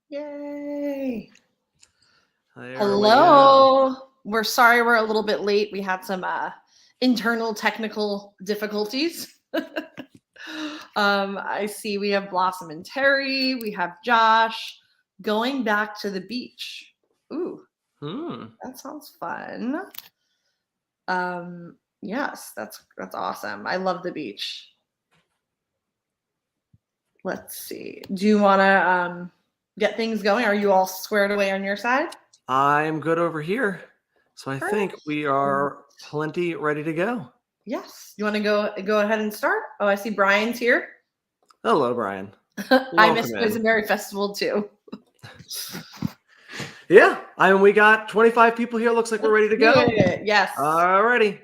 Yay. There we go. Hello. We're sorry we're a little bit late. We had some internal technical difficulties. I see we have Blossom and Terry. We have Josh going back to the beach. Ooh, that sounds fun. Yes, that's awesome. I love the beach. Let's see. Do you want to get things going? Are you all squared away on your side? I'm good over here. So I think we are plenty ready to go. Yes. You want to go ahead and start? Oh, I see Brian's here. Hello, Brian. I missed Boysenberry Festival too. Yeah, we got 25 people here. Looks like we're ready to go. Yes. Alrighty.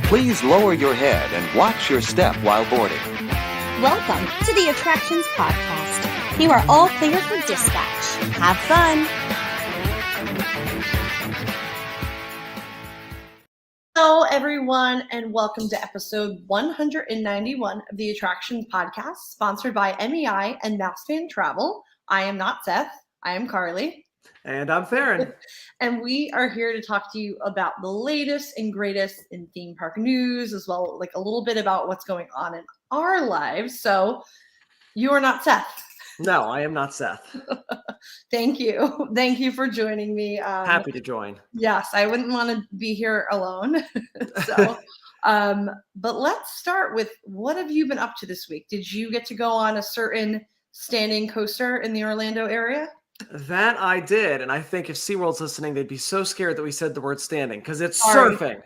Please lower your head and watch your step while boarding. Welcome to the Attractions Podcast. You are all clear for dispatch. Have fun. Hello, everyone, and welcome to episode 191 of the Attractions Podcast, sponsored by MEI and MEI-Travel. I am not Seth. I am Carly. And I'm Tharin. And we are here to talk to you about the latest and greatest in theme park news, as well like a little bit about what's going on in our lives. So you are not Seth. No, I am not Seth. Thank you. Thank you for joining me. Happy to join. Yes, I wouldn't want to be here alone. So, but let's start with, what have you been up to this week? Did you get to go on a certain standing coaster in the Orlando area? That I did, and I think if SeaWorld's listening, they'd be so scared that we said the word standing, because it's surfing.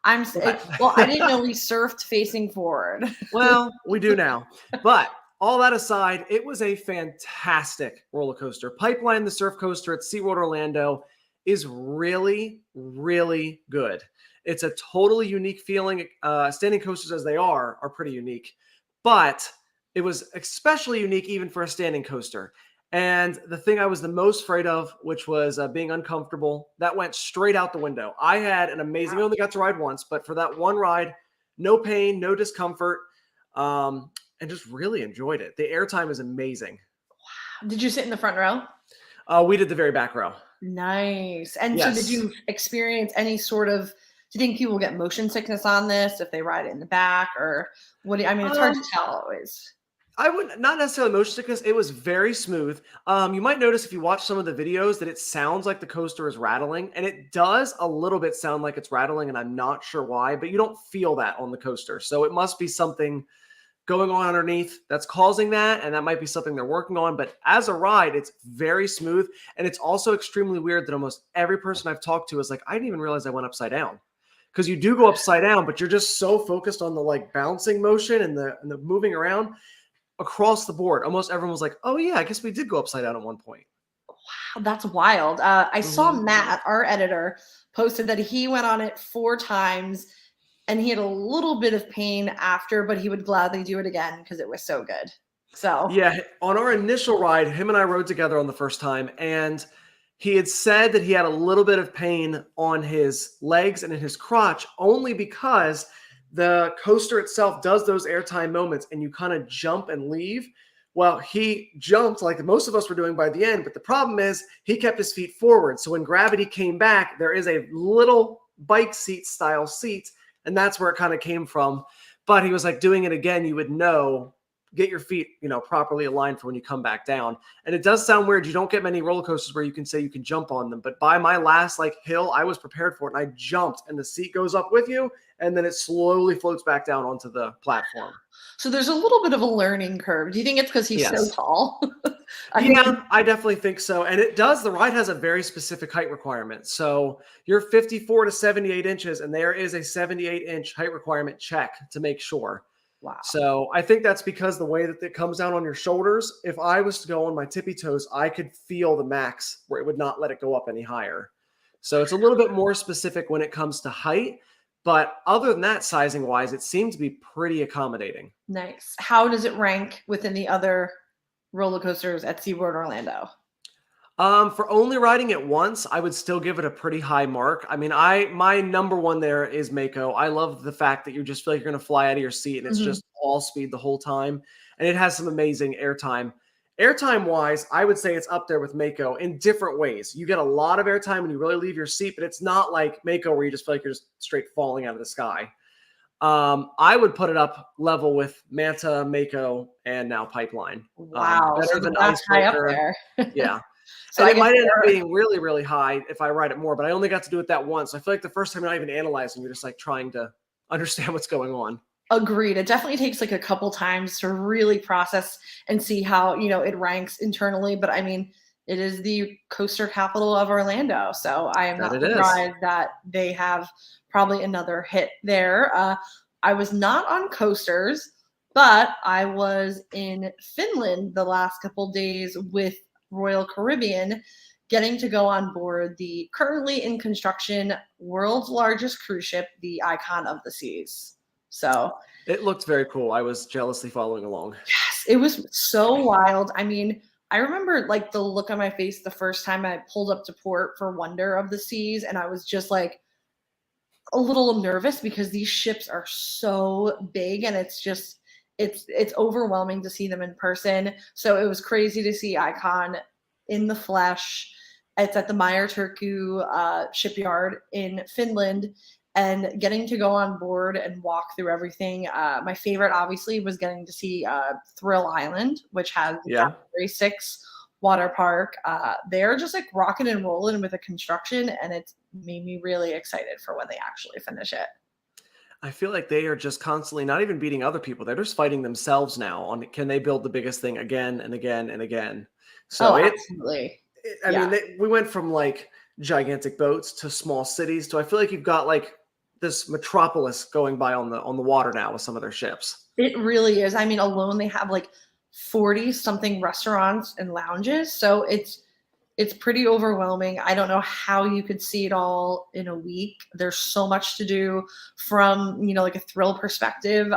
Well, I didn't know we surfed facing forward. Well, we do now. But all that aside, it was a fantastic roller coaster. Pipeline, the surf coaster at SeaWorld Orlando, is really, really good. It's a totally unique feeling. Standing coasters as they are pretty unique. But it was especially unique even for a standing coaster. And the thing I was the most afraid of, which was being uncomfortable, that went straight out the window. I had an amazing, I only got to ride once, but for that one ride, no pain, no discomfort, and just really enjoyed it. The airtime is amazing. Wow. Did you sit in the front row? We did the very back row. Nice. And yes. So did you experience any sort of, do you think people get motion sickness on this if they ride it in the back, or what? I mean, it's hard to tell always. I would not necessarily motion sickness. It was very smooth. You might notice if you watch some of the videos that it sounds like the coaster is rattling, and it does a little bit sound like it's rattling, and I'm not sure why, but you don't feel that on the coaster. So it must be something going on underneath that's causing that, and that might be something they're working on. But as a ride, it's very smooth, and it's also extremely weird that almost every person I've talked to is like, I didn't even realize I went upside down. Because you do go upside down, but you're just so focused on the like bouncing motion and the moving around. Across the board, almost everyone was like, oh yeah, I guess we did go upside down at one point. Wow, that's wild. I saw Matt, our editor, posted that he went on it 4 times and he had a little bit of pain after, but he would gladly do it again because it was so good. So yeah, on our initial ride, him and I rode together on the first time, and he had said that he had a little bit of pain on his legs and in his crotch, only because the coaster itself does those airtime moments and you kind of jump and leave. Well, he jumped like most of us were doing by the end, but the problem is he kept his feet forward. So when gravity came back, there is a little bike seat style seat, and that's where it kind of came from. But he was like, doing it again, you would know, get your feet, properly aligned for when you come back down. And it does sound weird. You don't get many roller coasters where you can say you can jump on them. But by my last hill, I was prepared for it, and I jumped, and the seat goes up with you, and then it slowly floats back down onto the platform. So there's a little bit of a learning curve. Do you think it's because he's so tall? I definitely think so. And it does. The ride has a very specific height requirement. So you're 54 to 78 inches, and there is a 78-inch height requirement check to make sure. Wow. So I think that's because the way that it comes down on your shoulders, if I was to go on my tippy toes, I could feel the max where it would not let it go up any higher. So it's a little bit more specific when it comes to height. But other than that, sizing wise, it seemed to be pretty accommodating. Nice. How does it rank within the other roller coasters at SeaWorld Orlando? For only riding it once, I would still give it a pretty high mark. I mean, my number one there is Mako. I love the fact that you just feel like you're going to fly out of your seat, and it's just all speed the whole time. And it has some amazing airtime. Airtime wise, I would say it's up there with Mako in different ways. You get a lot of airtime when you really leave your seat, but it's not like Mako where you just feel like you're just straight falling out of the sky. I would put it up level with Manta, Mako, and now Pipeline. Wow. Better So than that's high up Icebreaker. there. Yeah. So And I it guess might end up being really, really high if I ride it more, but I only got to do it that once. So I feel like the first time you're not even analyzing, you're just like trying to understand what's going on. Agreed. It definitely takes like a couple times to really process and see how, it ranks internally. But I mean, it is the coaster capital of Orlando. So I am not surprised that they have probably another hit there. I was not on coasters, but I was in Finland the last couple days with Royal Caribbean, getting to go on board the currently in construction world's largest cruise ship, the Icon of the Seas. So it looked very cool. I was jealously following along. Yes, it was so wild. I mean, I remember like the look on my face the first time I pulled up to port for Wonder of the Seas, and I was just like a little nervous because these ships are so big, and it's overwhelming to see them in person. So it was crazy to see Icon in the flesh. It's at the MEI-Travel shipyard in Finland, and getting to go on board and walk through everything. My favorite, obviously, was getting to see Thrill Island, which has the Category 6 water park. They're just like rocking and rolling with the construction, and it's made me really excited for when they actually finish it. I feel like they are just constantly not even beating other people. They're just fighting themselves now on can they build the biggest thing again and again and again. So absolutely. I mean, we went from like gigantic boats to small cities. So I feel like you've got like this metropolis going by on the water now with some of their ships. It really is. I mean, alone they have like 40 something restaurants and lounges. So it's pretty overwhelming. I don't know how you could see it all in a week. There's so much to do from, like a thrill perspective.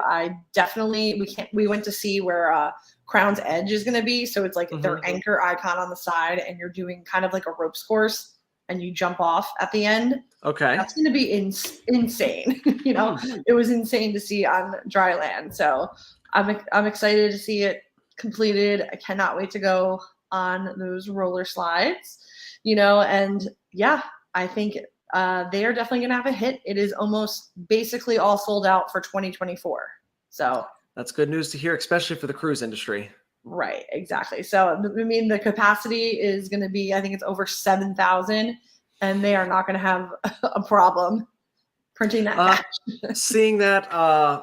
We went to see where Crown's Edge is going to be. So it's like their anchor icon on the side, and you're doing kind of like a ropes course and you jump off at the end. Okay. That's going to be insane. It was insane to see on dry land. So I'm excited to see it completed. I cannot wait to go on those roller slides, and yeah, I think they are definitely going to have a hit. It is almost basically all sold out for 2024. So that's good news to hear, especially for the cruise industry. Right, exactly. So, I mean, the capacity is going to be, I think it's over 7,000, and they are not going to have a problem printing that. Seeing that,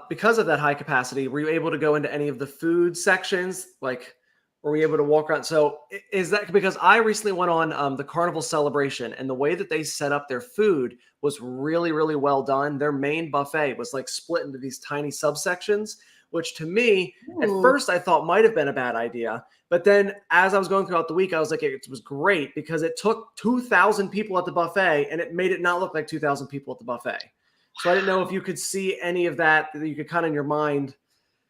because of that high capacity, were you able to go into any of the food sections? Like, were we able to walk around? So is that because I recently went on the Carnival Celebration, and the way that they set up their food was really, really well done. Their main buffet was like split into these tiny subsections, which to me, at first I thought might have been a bad idea. But then as I was going throughout the week, I was like, it was great because it took 2,000 people at the buffet and it made it not look like 2,000 people at the buffet. So I didn't know if you could see any of that you could kind of in your mind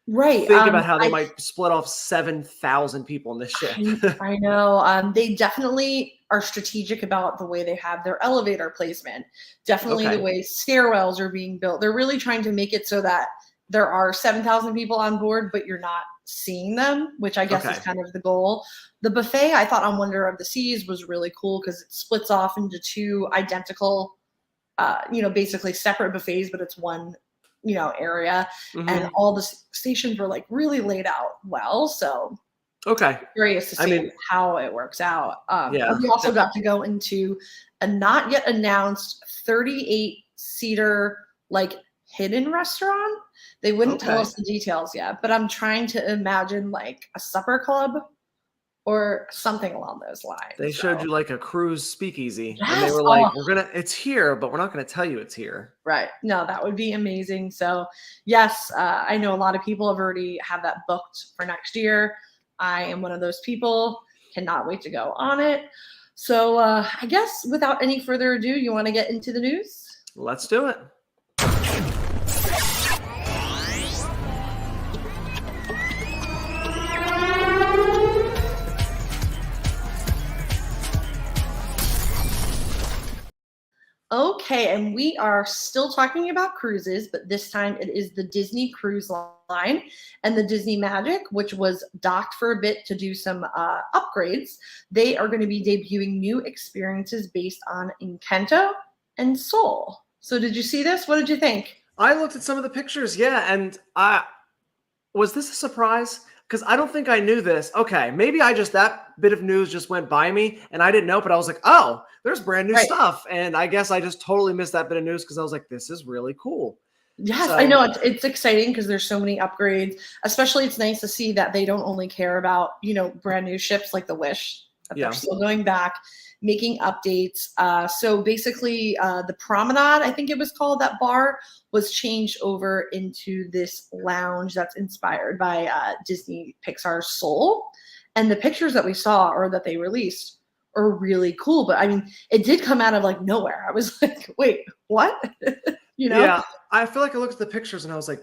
think about how they might split off 7,000 people in this ship. I know. They definitely are strategic about the way they have their elevator placement. Definitely the way stairwells are being built. They're really trying to make it so that there are 7,000 people on board, but you're not seeing them, which I guess is kind of the goal. The buffet, I thought on Wonder of the Seas was really cool because it splits off into two identical, basically separate buffets, but it's one, area. And all the stations were like really laid out well. So curious to see how it works out. We also got to go into a not yet announced 38-seater like hidden restaurant. They wouldn't tell us the details yet, but I'm trying to imagine like a supper club or something along those lines. They showed you like a cruise speakeasy, and they were like, it's here, but we're not going to tell you it's here. Right. No, that would be amazing. So yes, I know a lot of people have already have that booked for next year. I am one of those people. Cannot wait to go on it. So I guess without any further ado, you want to get into the news? Let's do it. Okay, and we are still talking about cruises, but this time it is the Disney Cruise Line and the Disney Magic, which was docked for a bit to do some upgrades. They are going to be debuting new experiences based on Encanto and Soul. So did you see this? What did you think? I looked at some of the pictures, yeah, and was this a surprise? Because I don't think I knew this. Okay, maybe that bit of news just went by me and I didn't know, but I was like, oh, there's brand new stuff. And I guess I just totally missed that bit of news because I was like, this is really cool. Yes, I know it's exciting because there's so many upgrades. Especially it's nice to see that they don't only care about, brand new ships like the Wish, that they're still going back, making updates. So basically the Promenade, I think it was called, that bar was changed over into this lounge that's inspired by Disney Pixar's Soul. And the pictures that we saw or that they released are really cool. But I mean, it did come out of like nowhere. I was like, wait, what? Yeah, I feel like I looked at the pictures and I was like,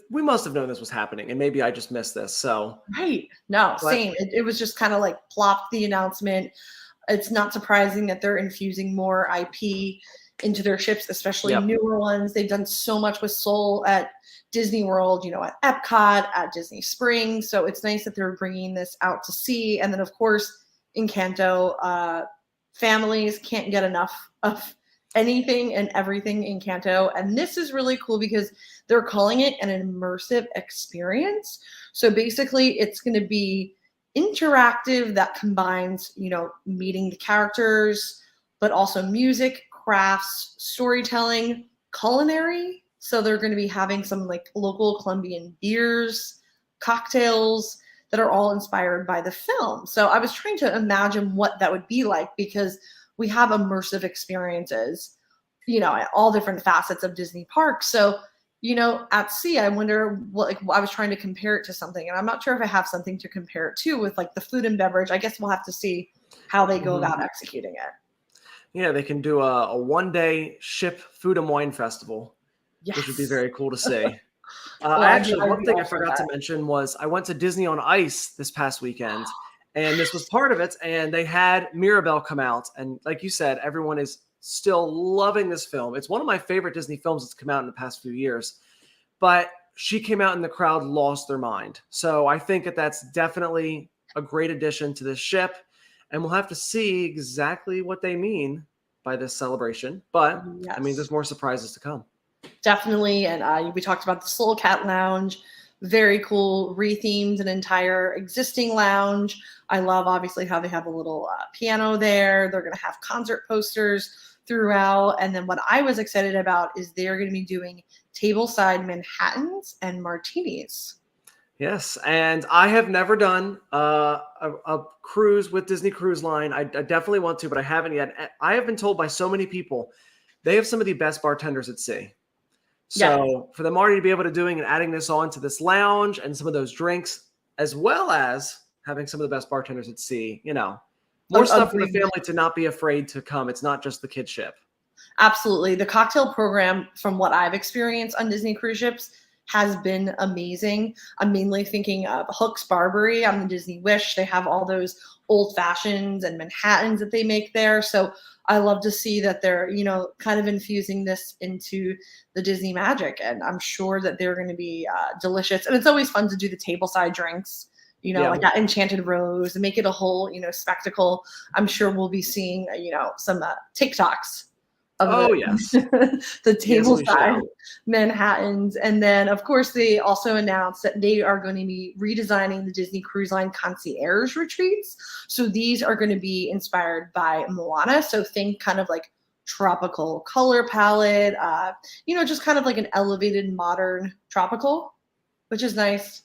we must have known this was happening and maybe I just missed this. So right. No, same. It was just kind of like plopped the announcement. It's not surprising that they're infusing more IP into their ships, especially newer ones. They've done so much with Soul at Disney World, at Epcot, at Disney Springs. So it's nice that they're bringing this out to sea. And then, of course, Encanto, families can't get enough of anything and everything Encanto. And this is really cool because they're calling it an immersive experience. So basically, it's going to be interactive that combines, meeting the characters, but also music, crafts, storytelling, culinary. So they're going to be having some like local Colombian beers, cocktails that are all inspired by the film. So I was trying to imagine what that would be like because we have immersive experiences, at all different facets of Disney parks. So, at sea, I wonder what, I was trying to compare it to something, and I'm not sure if I have something to compare it to with like the food and beverage. I guess we'll have to see how they go about executing it. Yeah, they can do a one-day ship food and wine festival, which would be very cool to see. Actually, one thing I forgot to mention was I went to Disney on Ice this past weekend, and this was part of it, and they had Mirabelle come out, and like you said, everyone is still loving this film. It's one of my favorite Disney films that's come out in the past few years, but she came out and the crowd lost their mind. So I think that's definitely a great addition to this ship. And we'll have to see exactly what they mean by this celebration. But, I mean, there's more surprises to come. Definitely. And we talked about the Soul Cat Lounge. Very cool. Rethemed an entire existing lounge. I love, obviously, how they have a little piano there. They're going to have concert posters throughout. And then what I was excited about is they're going to be doing tableside Manhattans and martinis. Yes, and I have never done a cruise with Disney Cruise Line. I definitely want to, but I haven't yet. I have been told by so many people they have some of the best bartenders at sea. So for them already to be able to doing and adding this on to this lounge and some of those drinks, as well as having some of the best bartenders at sea, more stuff for the family to not be afraid to come. It's not just the kid ship. Absolutely. The cocktail program, from what I've experienced on Disney cruise ships, has been amazing. I'm mainly thinking of Hook's Barbary on the Disney Wish. They have all those old fashions and Manhattans that they make there. So I love to see that they're, kind of infusing this into the Disney Magic. And I'm sure that they're going to be delicious. And it's always fun to do the tableside drinks, like that Enchanted Rose, and make it a whole, spectacle. I'm sure we'll be seeing, some TikToks of the tableside Manhattans. And then, of course, they also announced that they are going to be redesigning the Disney Cruise Line concierge retreats. So these are going to be inspired by Moana. So think kind of like tropical color palette, just kind of like an elevated modern tropical, which is nice.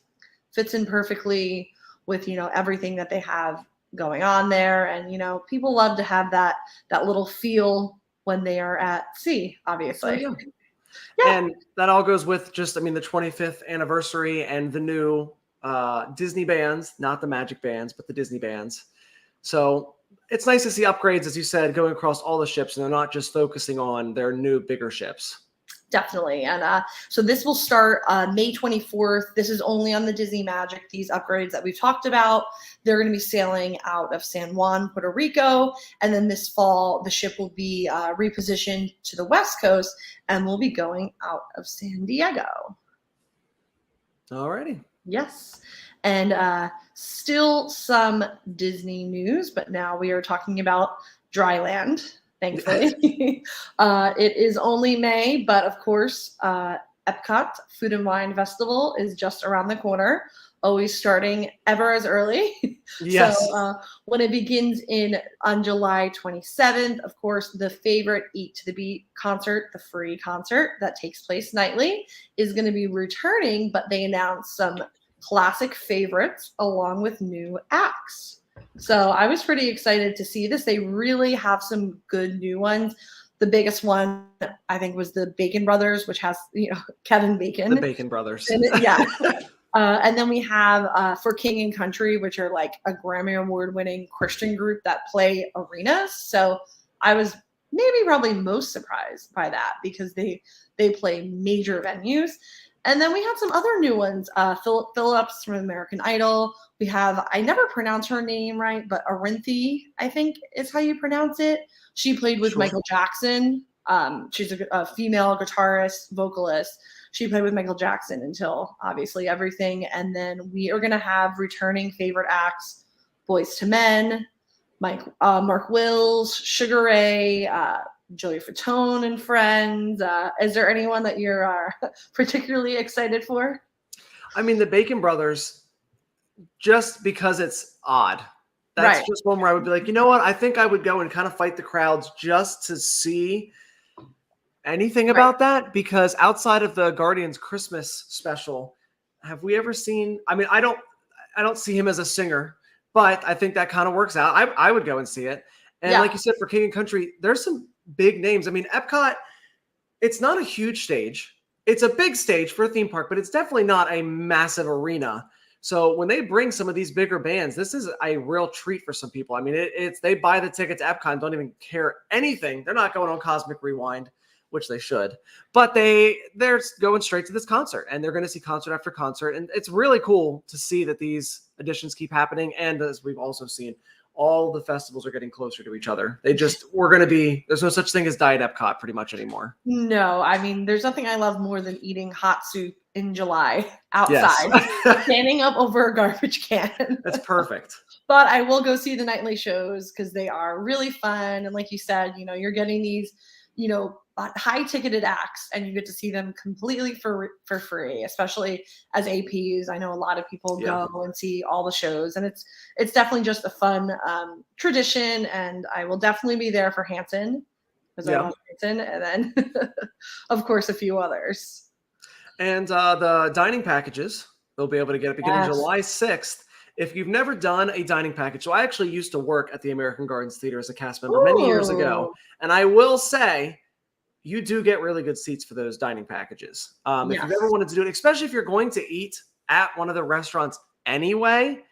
Fits in perfectly with, everything that they have going on there. And, people love to have that little feel when they are at sea, obviously. And that all goes with the 25th anniversary and the new Disney bands, not the Magic bands, but the Disney bands. So it's nice to see upgrades, as you said, going across all the ships, and they're not just focusing on their new, bigger ships. Definitely. And so this will start May 24th. This is only on the Disney Magic. These upgrades that we've talked about, they're going to be sailing out of San Juan, Puerto Rico. And then this fall, the ship will be repositioned to the West Coast and will be going out of San Diego. Alrighty. Yes. And still some Disney news, but now we are talking about Dryland. Thankfully. It is only May, but of course, Epcot Food and Wine Festival is just around the corner, always starting ever as early. Yes. So when it begins on July 27th, of course, the favorite Eat to the Beat concert, the free concert that takes place nightly, is going to be returning, but they announced some classic favorites along with new acts. So I was pretty excited to see this. They really have some good new ones. The biggest one, I think, was the Bacon Brothers, which has, Kevin Bacon. The Bacon Brothers. Yeah. And then we have For King and Country, which are like a Grammy Award winning Christian group that play arenas. So I was probably most surprised by that because they play major venues. And then we had some other new ones. Phillips from American Idol. We have, I never pronounce her name right, but Arinthi, I think is how you pronounce it. She played with Michael Jackson. She's a female guitarist, vocalist. She played with Michael Jackson until obviously everything. And then we are going to have returning favorite acts, Boyz II Men, Mark Wills, Sugar Ray, Joey Fatone and Friends. Is there anyone that you're particularly excited for? I mean, the Bacon Brothers, just because it's odd. That's right. Just one where I would be like, you know what? I think I would go and kind of fight the crowds just to see anything about that. Because outside of the Guardians Christmas special, have we ever seen? I mean, I don't see him as a singer, but I think that kind of works out. I would go and see it. And like you said, for King and Country, there's some big names. I mean, Epcot, it's not a huge stage. It's a big stage for a theme park, but it's definitely not a massive arena. So when they bring some of these bigger bands, this is a real treat for some people. I mean, it's they buy the ticket to Epcot and don't even care anything. They're not going on Cosmic Rewind, which they should, but they're going straight to this concert, and they're going to see concert after concert. And it's really cool to see that these additions keep happening. And as we've also seen, all the festivals are getting closer to each other. there's no such thing as Diet Epcot pretty much anymore. No, I mean, there's nothing I love more than eating hot soup in July outside, standing up over a garbage can. That's perfect. But I will go see the nightly shows because they are really fun. And like you said, you're getting these, high ticketed acts, and you get to see them completely for free, especially as APs. I know a lot of people go and see all the shows, and it's definitely just a fun tradition. And I will definitely be there for Hanson because I love Hanson, and then of course a few others. And the dining packages, they'll be able to get it beginning July 6th. If you've never done a dining package, so I actually used to work at the American Gardens Theater as a cast member many years ago, and I will say, you do get really good seats for those dining packages. If you've ever wanted to do it, especially if you're going to eat at one of the restaurants anyway,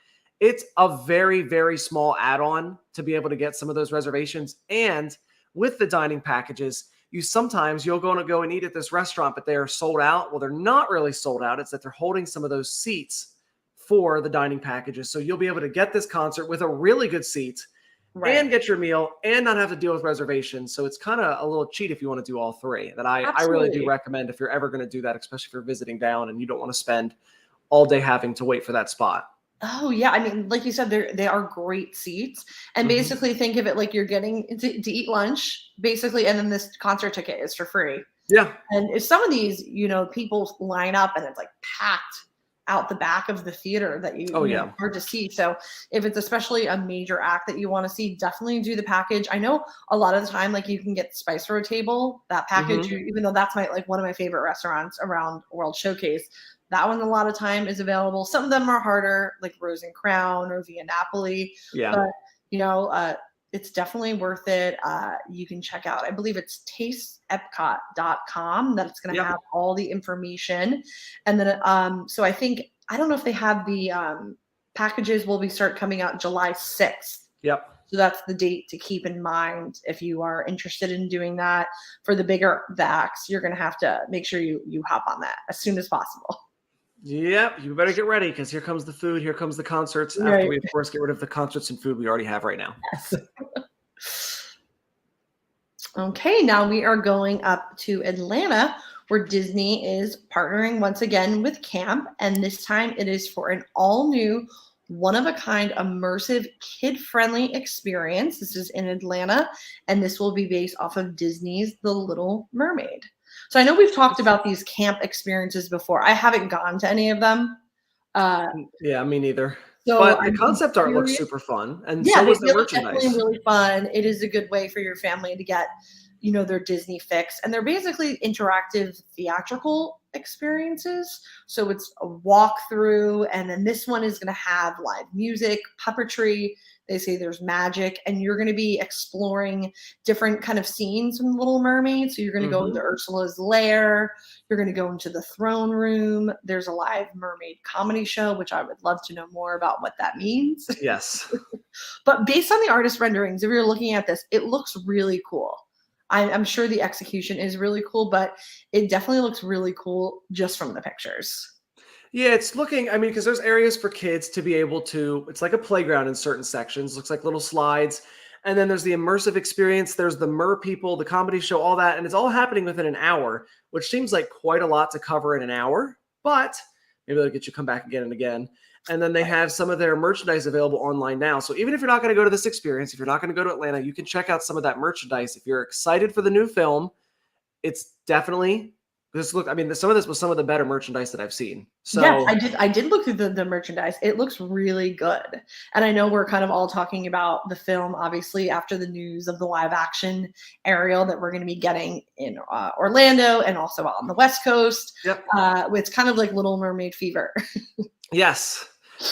it's a very, very small add-on to be able to get some of those reservations. And with the dining packages, you'll go and eat at this restaurant, but they're sold out. Well, they're not really sold out. It's that they're holding some of those seats for the dining packages. So you'll be able to get this concert with a really good seat and get your meal and not have to deal with reservations. So it's kind of a little cheat if you want to do all three. That I really do recommend if you're ever going to do that, especially if you're visiting down and you don't want to spend all day having to wait for that spot. Oh yeah, I mean, like you said, they are great seats, and basically think of it like you're getting to eat lunch, basically, and then this concert ticket is for free. Yeah. And if some of these, people line up and it's like packed out the back of the theater that hard to see. So if it's especially a major act that you want to see, definitely do the package. I know a lot of the time, like you can get Spice Road Table, that package, even though that's one of my favorite restaurants around World Showcase. That one, a lot of time, is available. Some of them are harder, like Rose and Crown or Via Napoli. Yeah. But, it's definitely worth it. You can check out, I believe it's tasteepcot.com, that it's going to have all the information. And then, so I don't know if they have the packages will start coming out July 6th. Yep. So that's the date to keep in mind if you are interested in doing that. For the bigger acts, you're going to have to make sure you hop on that as soon as possible. Yep, you better get ready because here comes the food, here comes the concerts. After Right. we, of course, get rid of the concerts and food we already have right now. Yes. Okay, now we are going up to Atlanta, where Disney is partnering once again with camp, and this time it is for an all-new, one-of-a-kind, immersive, kid-friendly experience. This is in Atlanta, and this will be based off of Disney's The Little Mermaid. So I know we've talked about these camp experiences before. I haven't gone to any of them. Yeah, me neither. So But the I'm concept art looks curious. super fun, and Yeah, so was the they look definitely merchandise. really fun. It is a good way for your family to get, their Disney fix. And they're basically interactive theatrical experiences. So it's a walkthrough, and then this one is going to have live music, puppetry. They say there's magic, and you're going to be exploring different kind of scenes from Little Mermaid. So you're going to go into Ursula's lair. You're going to go into the throne room. There's a live mermaid comedy show, which I would love to know more about what that means. Yes. But based on the artist renderings, if you're looking at this, it looks really cool. I'm sure the execution is really cool, but it definitely looks really cool just from the pictures. Yeah, it's looking, I mean, because there's areas for kids to be able to, it's like a playground in certain sections, looks like little slides. And then there's the immersive experience, there's the Mer people, the comedy show, all that. And it's all happening within an hour, which seems like quite a lot to cover in an hour, but maybe they'll get you to come back again and again. And then they have some of their merchandise available online now. So even if you're not going to go to this experience, if you're not going to go to Atlanta, you can check out some of that merchandise. If you're excited for the new film, it's definitely some of this was some of the better merchandise that I've seen. So yes, I did look through the merchandise. It looks really good. And I know we're kind of all talking about the film, obviously, after the news of the live action Ariel that we're going to be getting in Orlando and also on the West Coast. Yep. It's kind of like Little Mermaid fever. Yes.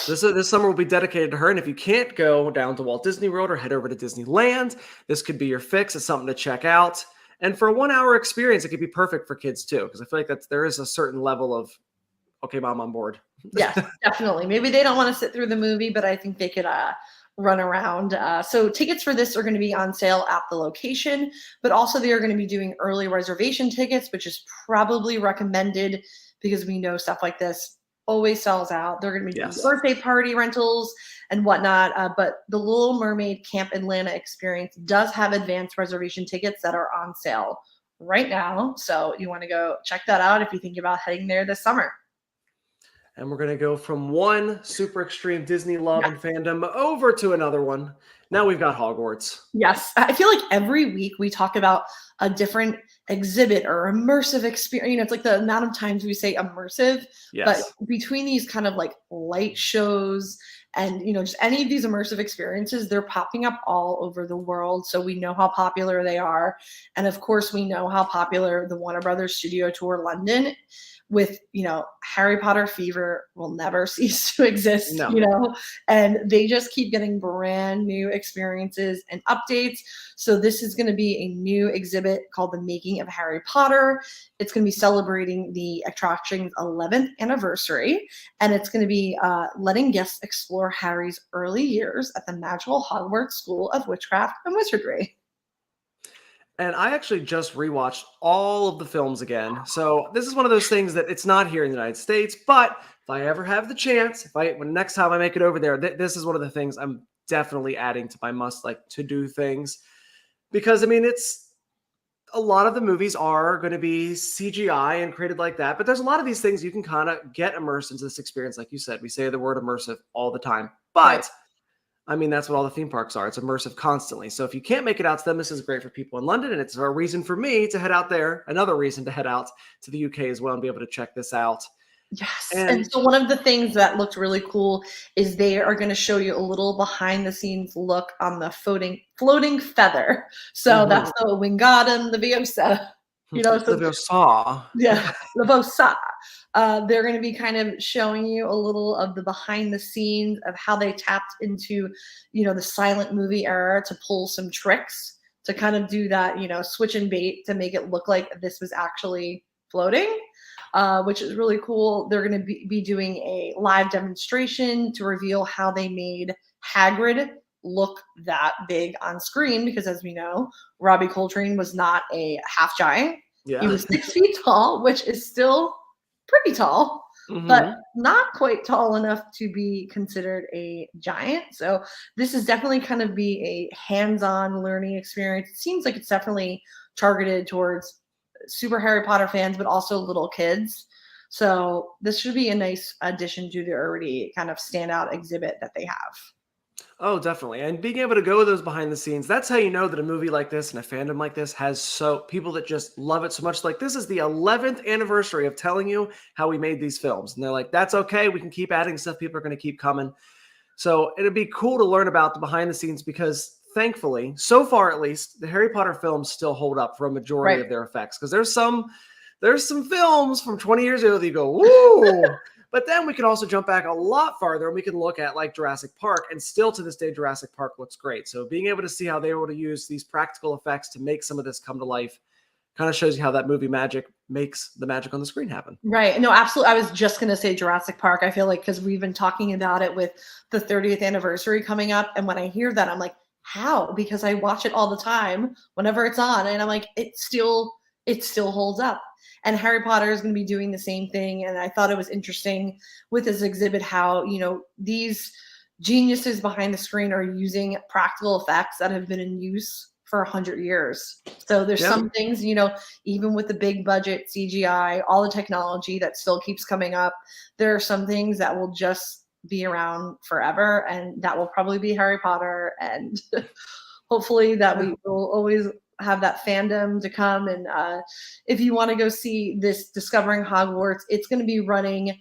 This summer will be dedicated to her. And if you can't go down to Walt Disney World or head over to Disneyland, this could be your fix. It's something to check out. And for a 1 hour experience, it could be perfect for kids too. Because I feel like there is a certain level of, okay, mom, on board. Yes, definitely. Maybe they don't want to sit through the movie, but I think they could run around. So tickets for this are going to be on sale at the location, but also they are going to be doing early reservation tickets, which is probably recommended because we know stuff like this always sells out. They're going to be doing birthday party rentals and whatnot. But the Little Mermaid Camp Atlanta experience does have advanced reservation tickets that are on sale right now. So you want to go check that out if you think about heading there this summer. And we're going to go from one super extreme Disney love and fandom over to another one. Now we've got Hogwarts. Yes. I feel like every week we talk about a different exhibit or immersive experience. It's like the amount of times we say immersive, but between these kind of like light shows and, just any of these immersive experiences, they're popping up all over the world. So we know how popular they are. And of course, we know how popular the Warner Brothers Studio Tour London with, Harry Potter fever will never cease to exist, and they just keep getting brand new experiences and updates. So this is going to be a new exhibit called The Making of Harry Potter. It's going to be celebrating the attraction's 11th anniversary, and it's going to be letting guests explore Harry's early years at the magical Hogwarts School of Witchcraft and Wizardry. And I actually just rewatched all of the films again. So this is one of those things that it's not here in the United States, but if I ever have the chance, when next time I make it over there, this is one of the things I'm definitely adding to my to-do things. Because, it's a lot of the movies are going to be CGI and created like that, but there's a lot of these things you can kind of get immersed into this experience. Like you said, we say the word immersive all the time, but that's what all the theme parks are. It's immersive constantly. So if you can't make it out to them, this is great for people in London. And it's a reason for me to head out there. Another reason to head out to the UK as well and be able to check this out. Yes. And so one of the things that looked really cool is they are going to show you a little behind the scenes look on the floating feather. So that's the Wingardium Leviosa. Leviosa. Yeah, Leviosa. They're going to be kind of showing you a little of the behind the scenes of how they tapped into, the silent movie era to pull some tricks to kind of do that, switch and bait to make it look like this was actually floating, which is really cool. They're going to be doing a live demonstration to reveal how they made Hagrid look that big on screen because, as we know, Robbie Coltrane was not a half giant. Yeah. He was 6 feet tall, which is still pretty tall, but not quite tall enough to be considered a giant. So this is definitely kind of be a hands-on learning experience. It seems like it's definitely targeted towards super Harry Potter fans, but also little kids. So this should be a nice addition to the already kind of standout exhibit that they have. Oh, definitely. And being able to go with those behind the scenes, that's how you know that a movie like this and a fandom like this has people that just love it so much. Like, this is the 11th anniversary of telling you how we made these films. And they're like, that's okay. We can keep adding stuff. People are going to keep coming. So it'd be cool to learn about the behind the scenes because thankfully, so far at least, the Harry Potter films still hold up for a majority of their effects. Because there's some films from 20 years ago that you go, woo! But then we can also jump back a lot farther and we can look at like Jurassic Park, and still to this day, Jurassic Park looks great. So being able to see how they were able to use these practical effects to make some of this come to life kind of shows you how that movie magic makes the magic on the screen happen. Right. No, absolutely. I was just going to say Jurassic Park. I feel like because we've been talking about it with the 30th anniversary coming up. And when I hear that, I'm like, how? Because I watch it all the time whenever it's on. And I'm like, it still holds up. And Harry Potter is going to be doing the same thing. And I thought it was interesting with this exhibit how, these geniuses behind the screen are using practical effects that have been in use for 100 years. So there's some things, even with the big budget CGI, all the technology that still keeps coming up, there are some things that will just be around forever. And that will probably be Harry Potter. And hopefully that we will always have that fandom to come. And if you want to go see this Discovering Hogwarts, it's going to be running.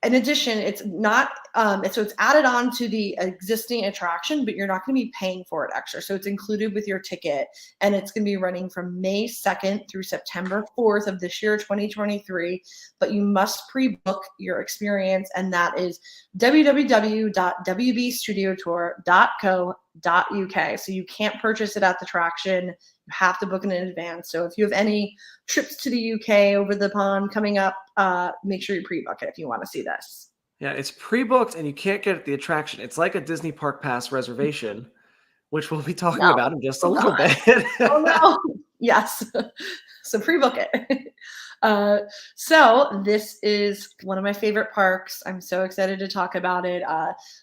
In addition, it's not so it's added on to the existing attraction, but you're not going to be paying for it extra. So it's included with your ticket, and it's going to be running from May 2nd through September 4th of this year, 2023. But you must pre-book your experience, and that is www.wbstudiotour.co.uk. So you can't purchase it at the attraction. You have to book it in advance. So if you have any trips to the UK over the pond coming up, make sure you pre-book it if you want to see this. Yeah, it's pre-booked and you can't get at the attraction. It's like a Disney Park Pass reservation, which we'll be talking about in just a little bit. Oh no! Yes, so pre-book it. So this is one of my favorite parks. I'm so excited to talk about it.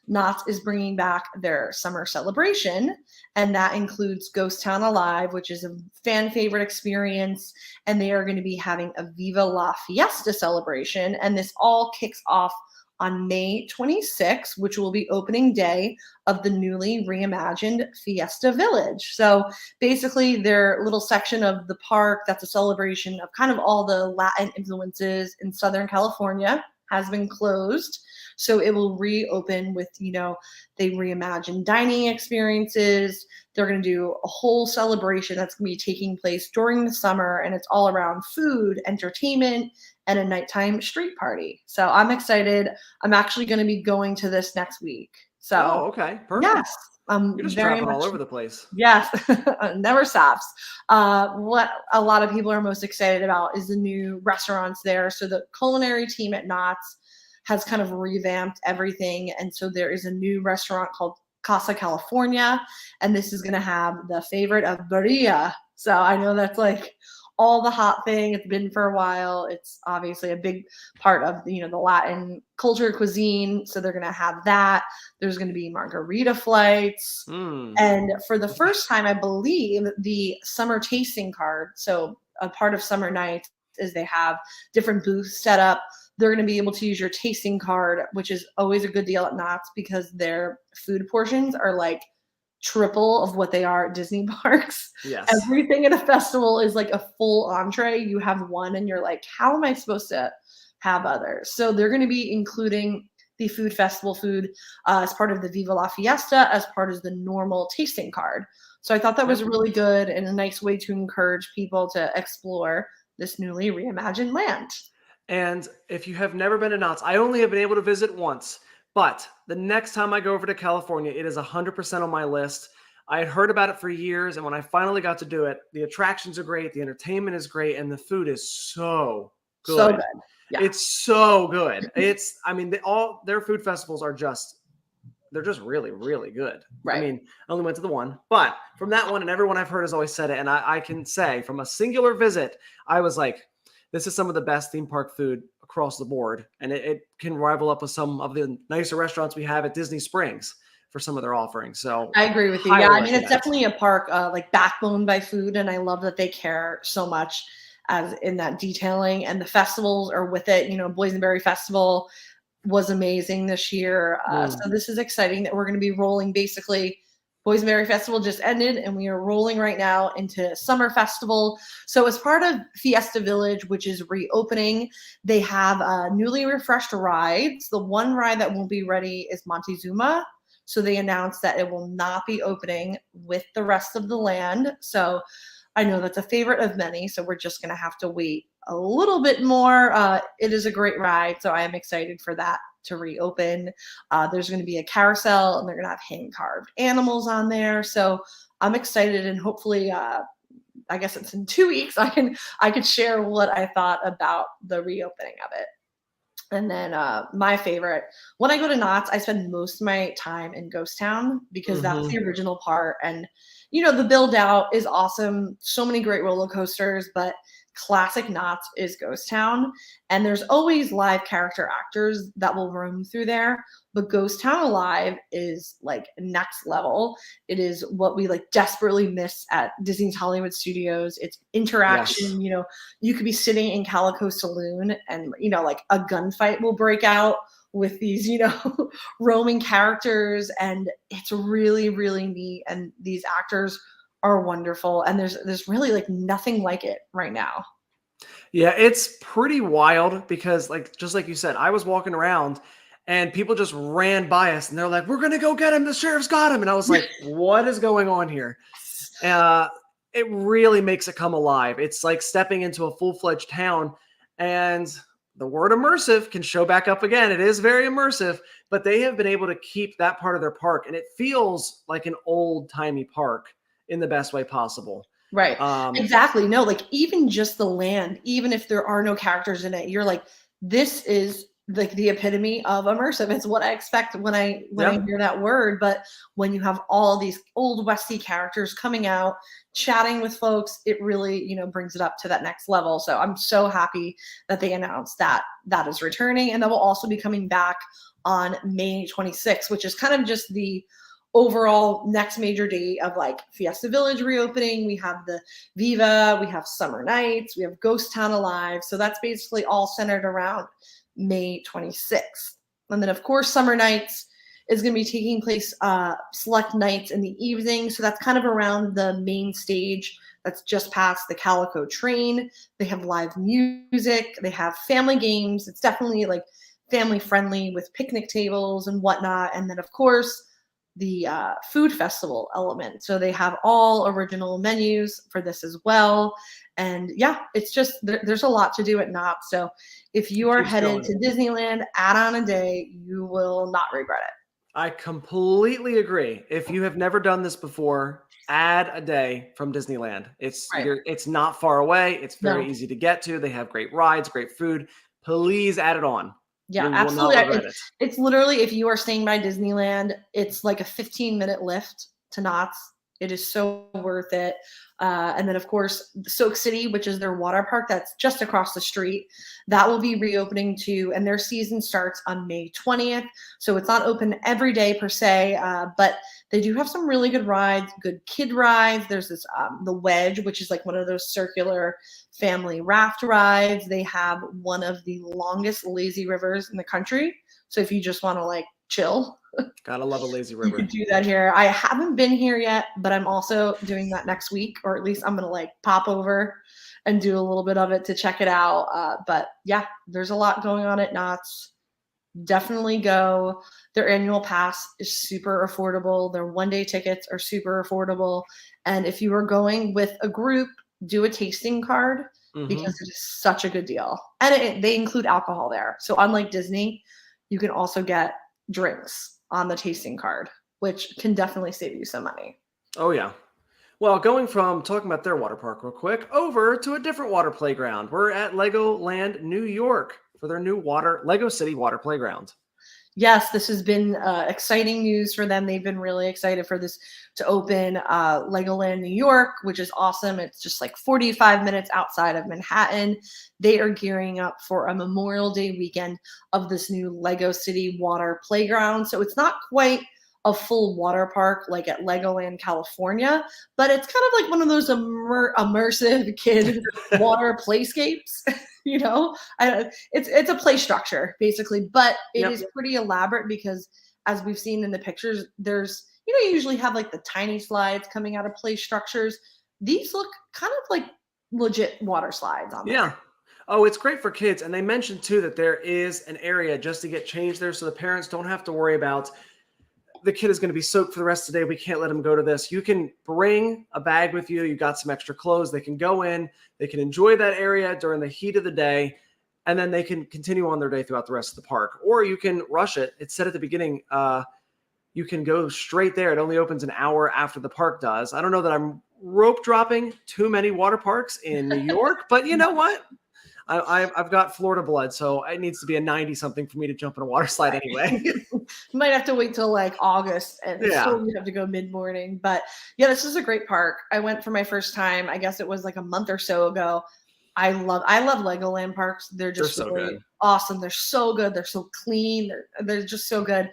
Knott is bringing back their summer celebration, and that includes Ghost Town Alive, which is a fan favorite experience. And they are going to be having a Viva La Fiesta celebration. And this all kicks off on May 26th, which will be opening day of the newly reimagined Fiesta Village. So basically their little section of the park that's a celebration of kind of all the Latin influences in Southern California has been closed. So it will reopen with, they reimagined dining experiences. They're going to do a whole celebration that's going to be taking place during the summer, and it's all around food, entertainment, and a nighttime street party. So I'm excited. I'm actually going to be going to this next week. So okay, perfect. Yes. You're just traveling all over the place. Yes, never stops. What a lot of people are most excited about is the new restaurants there. So the culinary team at Knott's has kind of revamped everything. And so there is a new restaurant called Casa California, and this is going to have the favorite of birria. So I know that's like all the hot thing. It's been for a while. It's obviously a big part of the Latin culture cuisine. So they're going to have that. There's going to be margarita flights. And for the first time, I believe the summer tasting card. So a part of summer nights is they have different booths set up. They're going to be able to use your tasting card, which is always a good deal at Knott's because their food portions are like triple of what they are at Disney parks. Yes. Everything at a festival is like a full entree. You have one and you're like, how am I supposed to have others? So they're going to be including the food festival food as part of the Viva La Fiesta, as part of the normal tasting card. So I thought that was really good and a nice way to encourage people to explore this newly reimagined land. And if you have never been to Knott's, I only have been able to visit once. But the next time I go over to California, it is 100% on my list. I had heard about it for years, and when I finally got to do it, the attractions are great, the entertainment is great, and the food is so good. So good. Yeah. It's so good. All their food festivals are just they're just really, really good. Right. I mean, I only went to the one, but from that one, and everyone I've heard has always said it, and I can say from a singular visit, I was like, this is some of the best theme park food across the board, and it can rival up with some of the nicer restaurants we have at Disney Springs for some of their offerings. So I agree with you. highly Yeah, I mean, it's recommend. definitely a park like backbone by food, and I love that they care so much as in that detailing, and the festivals are with it. You know, Boysenberry Festival was amazing this year. So this is exciting that we're going to be rolling basically. Boysenberry Festival just ended, and we are rolling right now into Summer Festival. So as part of Fiesta Village, which is reopening, they have newly refreshed rides. The one ride that won't be ready is Montezuma. So they announced that it will not be opening with the rest of the land. So I know that's a favorite of many. So we're just going to have to wait a little bit more. It is a great ride. So I am excited for that to reopen. There's going to be a carousel, and they're going to have hand-carved animals on there. So I'm excited, and hopefully, I guess it's in 2 weeks, I could share what I thought about the reopening of it. And then my favorite, when I go to Knott's, I spend most of my time in Ghost Town because that's the original part. And, you know, the build out is awesome. So many great roller coasters, but classic Knott's is Ghost Town. And there's always live character actors that will roam through there. But Ghost Town Alive is like next level. It is what we like desperately miss at Disney's Hollywood Studios. It's interaction. Yes. You know, you could be sitting in Calico Saloon and, you know, like a gunfight will break out with these, you know, roaming characters. And it's really, really neat. And these actors are wonderful. And there's really like nothing like it right now. Yeah, it's pretty wild because like, just like you said, I was walking around and people just ran by us and they're like, we're going to go get him. The sheriff's got him. And I was like, what is going on here? It really makes it come alive. It's like stepping into a full-fledged town, and the word immersive can show back up again. It is very immersive, but they have been able to keep that part of their park, and it feels like an old-timey park in the best way possible. Right. Exactly. No, like even just the land, even if there are no characters in it, you're like, this is like the epitome of immersive. It's what I expect when I hear that word. But when you have all these old Westy characters coming out, chatting with folks, it really, you know, brings it up to that next level. So I'm so happy that they announced that is returning, and that will also be coming back on May 26th, which is kind of just the overall next major date of like Fiesta Village reopening. We have the Viva, we have Summer Nights, we have Ghost Town Alive. So that's basically all centered around May 26th. And then of course, Summer Nights is going to be taking place select nights in the evening. So that's kind of around the main stage that's just past the Calico train. They have live music, they have family games. It's definitely like family friendly with picnic tables and whatnot. And then of course, the food festival element. So they have all original menus for this as well. And yeah, it's just, there's a lot to do at Knott. So if you are headed to Disneyland, add on a day, you will not regret it. I completely agree. If you have never done this before, add a day from Disneyland. It's not far away. It's very easy to get to. They have great rides, great food. Please add it on. Yeah, absolutely. It's literally, if you are staying by Disneyland, it's like a 15-minute lift to Knott's. It is so worth it. And then, of course, Soak City, which is their water park that's just across the street, that will be reopening too. And their season starts on May 20th. So it's not open every day per se, but they do have some really good rides, good kid rides. There's this, the Wedge, which is like one of those circular family raft rides. They have one of the longest lazy rivers in the country. So if you just want to like chill, gotta love a lazy river. You can do that here. I haven't been here yet, but I'm also doing that next week, or at least I'm gonna like pop over and do a little bit of it to check it out. But yeah, there's a lot going on at Knott's. Definitely go. Their annual pass is super affordable. Their one-day tickets are super affordable. And if you are going with a group, do a tasting card because it is such a good deal. And they include alcohol there. So unlike Disney, you can also get drinks on the tasting card, which can definitely save you some money. Oh, yeah. Well, going from talking about their water park real quick over to a different water playground. We're at Legoland, New York for their new Lego City water playground. Yes, this has been exciting news for them. They've been really excited for this to open. Legoland New York, which is awesome. It's just like 45 minutes outside of Manhattan. They are gearing up for a Memorial Day weekend of this new Lego City water playground. So it's not quite a full water park like at Legoland, California, but it's kind of like one of those immersive kid water playscapes. You know, it's a play structure basically, but it is pretty elaborate because as we've seen in the pictures, there's, you usually have like the tiny slides coming out of play structures. These look kind of like legit water slides on there. Yeah. Oh, it's great for kids. And they mentioned too that there is an area just to get changed there, so the parents don't have to worry about the kid is going to be soaked for the rest of the day. We can't let him go to this. You can bring a bag with you. You got some extra clothes. They can go in. They can enjoy that area during the heat of the day, and then they can continue on their day throughout the rest of the park. Or you can rush it. It said at the beginning, you can go straight there. It only opens an hour after the park does. I don't know that I'm rope dropping too many water parks in New York, but you know what? I've got Florida blood, so it needs to be a 90 something for me to jump in a water slide anyway. You might have to wait till like August and still you have to go mid-morning. But yeah, this is a great park. I went for my first time. I guess it was like a month or so ago. I love Legoland parks. They're just so really good. awesome. They're so good. They're so clean. They're just so good.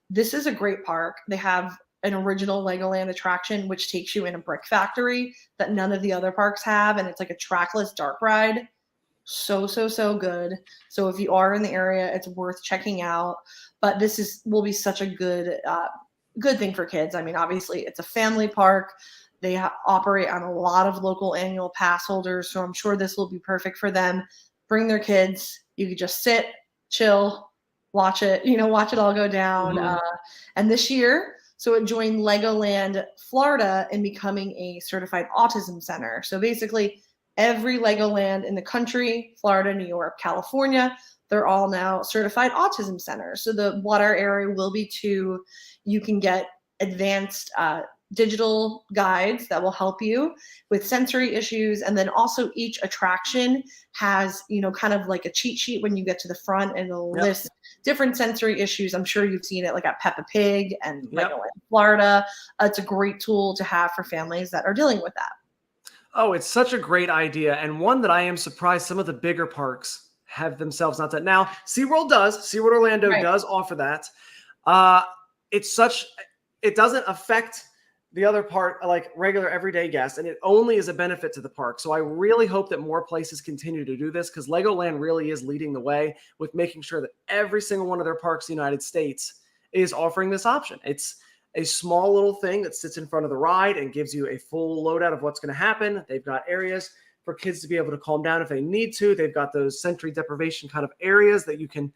This is a great park. They have an original Legoland attraction, which takes you in a brick factory that none of the other parks have. And it's like a trackless dark ride. So good. So if you are in the area, it's worth checking out. But this will be such a good thing for kids. I mean, obviously it's a family park. They operate on a lot of local annual pass holders, so I'm sure this will be perfect for them. Bring their kids. You could just sit, chill, watch it all go down. And this year, so it joined Legoland Florida in becoming a certified autism center. So basically, every Legoland in the country, Florida, New York, California, they're all now certified autism centers. So the water area will be too. You can get advanced digital guides that will help you with sensory issues. And then also each attraction has, kind of like a cheat sheet when you get to the front, and it'll list different sensory issues. I'm sure you've seen it like at Peppa Pig and Legoland Florida. It's a great tool to have for families that are dealing with that. Oh, it's such a great idea, and one that I am surprised some of the bigger parks have themselves not done. Now, SeaWorld does. SeaWorld Orlando does offer that. It doesn't affect the other part, like regular everyday guests, and it only is a benefit to the park. So I really hope that more places continue to do this, because Legoland really is leading the way with making sure that every single one of their parks in the United States is offering this option. It's a small little thing that sits in front of the ride and gives you a full loadout of what's going to happen. They've got areas for kids to be able to calm down if they need to. They've got those sensory deprivation kind of areas that you can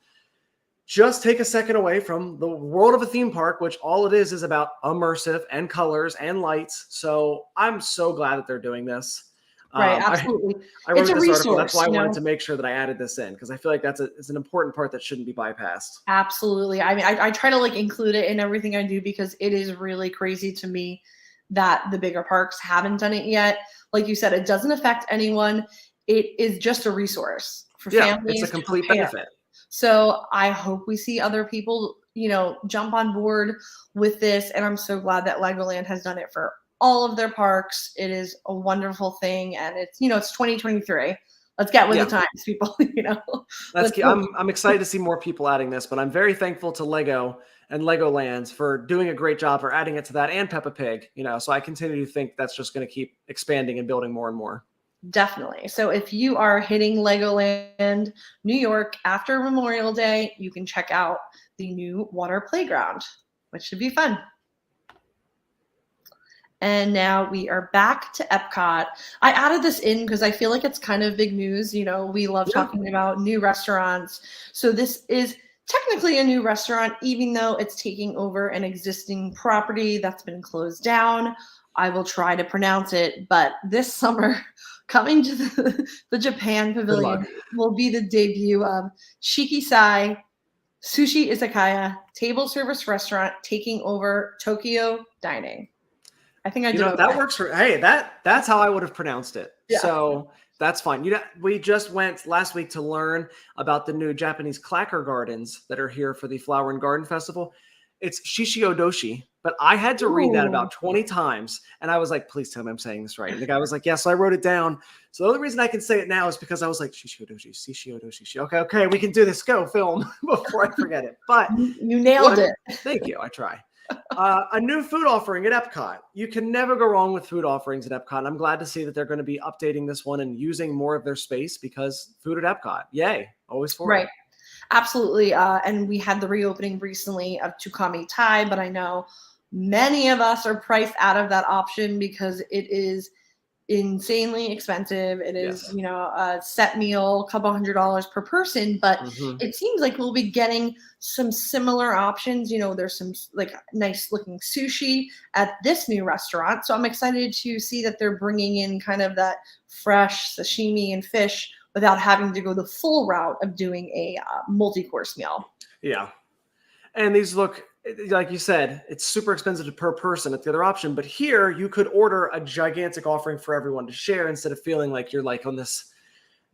just take a second away from the world of a theme park, which all it is about immersive and colors and lights. So I'm so glad that they're doing this. Right, absolutely. I wrote this resource, article. That's why I wanted to make sure that I added this in, because I feel like it's an important part that shouldn't be bypassed. Absolutely. I mean, I try to include it in everything I do, because it is really crazy to me that the bigger parks haven't done it yet. Like you said, it doesn't affect anyone. It is just a resource for families. It's a complete benefit. So I hope we see other people, jump on board with this. And I'm so glad that Legoland has done it for all of their parks. It is a wonderful thing. And it's, it's 2023. Let's get with the times, people, I'm excited to see more people adding this, but I'm very thankful to Lego and Legoland for doing a great job for adding it to that, and Peppa Pig, so I continue to think that's just going to keep expanding and building more and more. Definitely. So if you are hitting Legoland New York after Memorial Day, you can check out the new water playground, which should be fun. And now we are back to Epcot. I added this in because I feel like it's kind of big news. We love talking about new restaurants. So this is technically a new restaurant, even though it's taking over an existing property that's been closed down. I will try to pronounce it, but this summer, coming to the Japan Pavilion will be the debut of Shikisai Sushi Izakaya, table service restaurant taking over Tokyo Dining. I think I did that works for, hey, that's how I would have pronounced it. Yeah. So That's fine. We just went last week to learn about the new Japanese clacker gardens that are here for the Flower and Garden Festival. It's Shishiodoshi, but I had to read that about 20 times. And I was like, please tell me I'm saying this right. And the guy was like, yeah, so I wrote it down. So the only reason I can say it now is because I was like, Shishiodoshi. Okay, we can do this. Go film before I forget it. But you nailed it. Thank you. I try. A new food offering at Epcot. You can never go wrong with food offerings at Epcot. I'm glad to see that they're going to be updating this one and using more of their space because food at Epcot. Yay. Always for it. Right. Absolutely. And we had the reopening recently of Tukami Thai, but I know many of us are priced out of that option because it is insanely expensive. It is, a set meal, a couple $100 per person, but it seems like we'll be getting some similar options. There's some like nice looking sushi at this new restaurant. So I'm excited to see that they're bringing in kind of that fresh sashimi and fish without having to go the full route of doing a multi-course meal. Yeah. And these look, like you said, it's super expensive per person at the other option. But here you could order a gigantic offering for everyone to share instead of feeling like you're like on this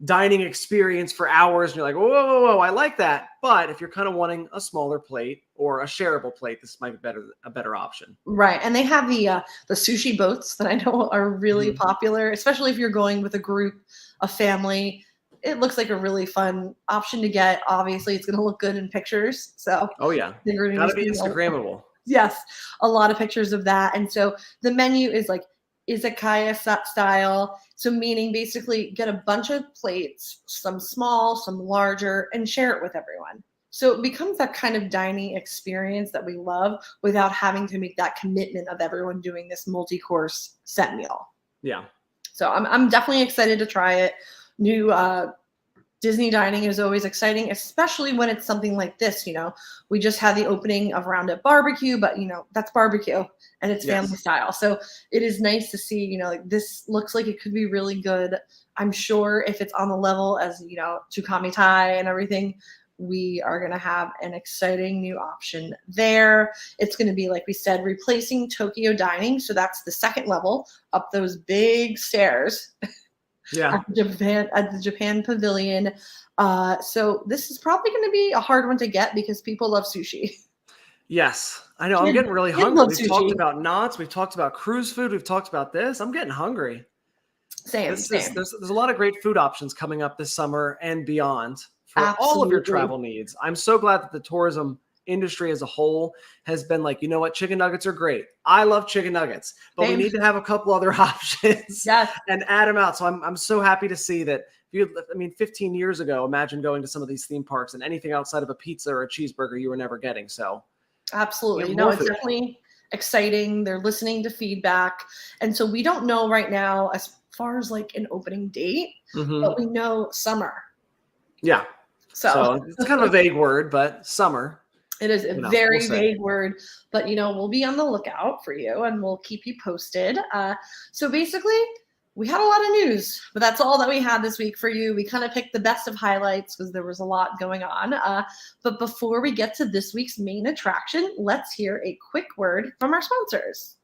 dining experience for hours. And you're like, whoa, I like that. But if you're kind of wanting a smaller plate or a shareable plate, this might be a better option. Right. And they have the sushi boats that I know are really popular, especially if you're going with a group, a family. It looks like a really fun option to get. Obviously, it's going to look good in pictures. So, oh yeah, gotta be Instagrammable. Yes, a lot of pictures of that. And so the menu is like izakaya style. So meaning basically get a bunch of plates, some small, some larger, and share it with everyone. So it becomes that kind of dining experience that we love without having to make that commitment of everyone doing this multi-course set meal. Yeah. So I'm definitely excited to try it. New Disney dining is always exciting, especially when it's something like this. We just had the opening of Roundup Barbecue, but that's barbecue and it's family style. So it is nice to see, like this looks like it could be really good. I'm sure if it's on the level as, Tukami Thai and everything, we are going to have an exciting new option there. It's going to be, like we said, replacing Tokyo dining. So that's the second level up those big stairs. Yeah. At the Japan Pavilion. So this is probably going to be a hard one to get because people love sushi. Yes. I know. I'm getting really hungry. We've talked about Knott's. We've talked about cruise food. We've talked about this. I'm getting hungry. Same. There's a lot of great food options coming up this summer and beyond for all of your travel needs. I'm so glad that the tourism industry as a whole has been like, you know what, chicken nuggets are great. I love chicken nuggets, but we need to have a couple other options and add them out. So I'm so happy to see that. 15 years ago, imagine going to some of these theme parks and anything outside of a pizza or a cheeseburger you were never getting. So absolutely. It's definitely exciting. They're listening to feedback. And so we don't know right now as far as like an opening date, but we know summer. Yeah. So it's kind of a vague word, but summer. It is a very vague word, but, we'll be on the lookout for you and we'll keep you posted. So basically, we had a lot of news, but that's all that we had this week for you. We kind of picked the best of highlights because there was a lot going on. But before we get to this week's main attraction, let's hear a quick word from our sponsors.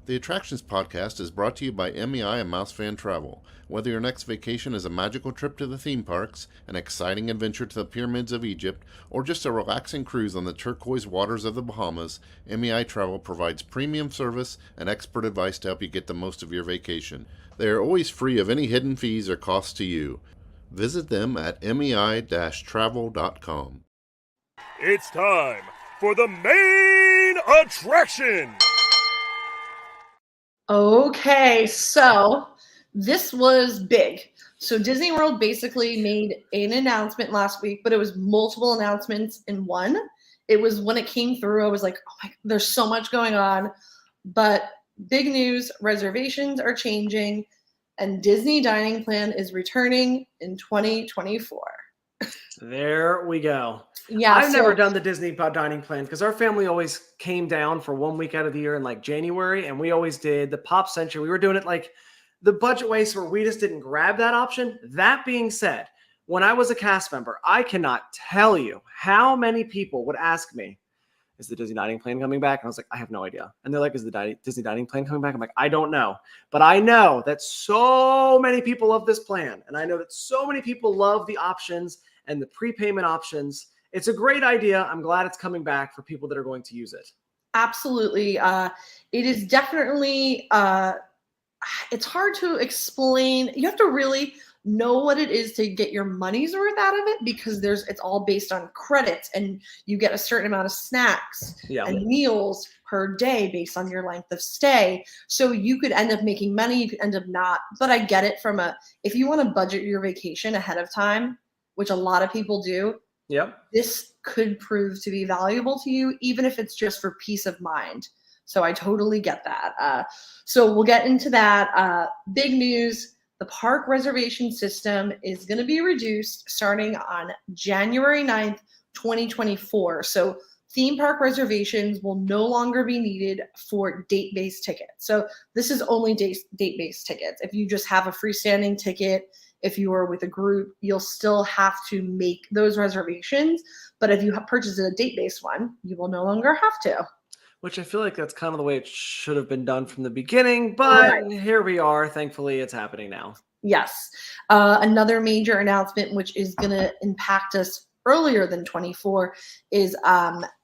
The Attractions Podcast is brought to you by MEI and MEI-Travel. Whether your next vacation is a magical trip to the theme parks, an exciting adventure to the pyramids of Egypt, or just a relaxing cruise on the turquoise waters of the Bahamas, MEI-Travel provides premium service and expert advice to help you get the most of your vacation. They are always free of any hidden fees or costs to you. Visit them at MEI-Travel.com. It's time for the main attraction! Okay, so this was big. So Disney World basically made an announcement last week, but it was multiple announcements in one. It was when it came through, I was like, oh my, there's so much going on. But big news, reservations are changing, and Disney Dining Plan is returning in 2024. There we go. Yeah, I've never done the Disney dining plan because our family always came down for 1 week out of the year in like January, and we always did the Pop Century. We were doing it like the budget way, so we just didn't grab that option. That being said, when I was a cast member, I cannot tell you how many people would ask me, is the Disney dining plan coming back? And I was like, I have no idea. And they're like, is the Disney dining plan coming back? I'm like, I don't know. But I know that so many people love this plan. And I know that so many people love the options and the prepayment options. It's a great idea. I'm glad it's coming back for people that are going to use it. Absolutely. It is definitely, it's hard to explain. You have to really know what it is to get your money's worth out of it, because it's all based on credits, and you get a certain amount of snacks and meals per day based on your length of stay. So you could end up making money, you could end up not. But I get it if you want to budget your vacation ahead of time, which a lot of people do, this could prove to be valuable to you, even if it's just for peace of mind. So I totally get that. So we'll get into that. Big news. The park reservation system is going to be reduced starting on January 9th, 2024. So theme park reservations will no longer be needed for date-based tickets. So this is only date-based tickets. If you just have a freestanding ticket, if you are with a group, you'll still have to make those reservations. But if you purchase a date-based one, you will no longer have to. Which I feel like that's kind of the way it should have been done from the beginning, but here we are. Thankfully, it's happening now. Yes. Another major announcement, which is going to impact us earlier than 24, is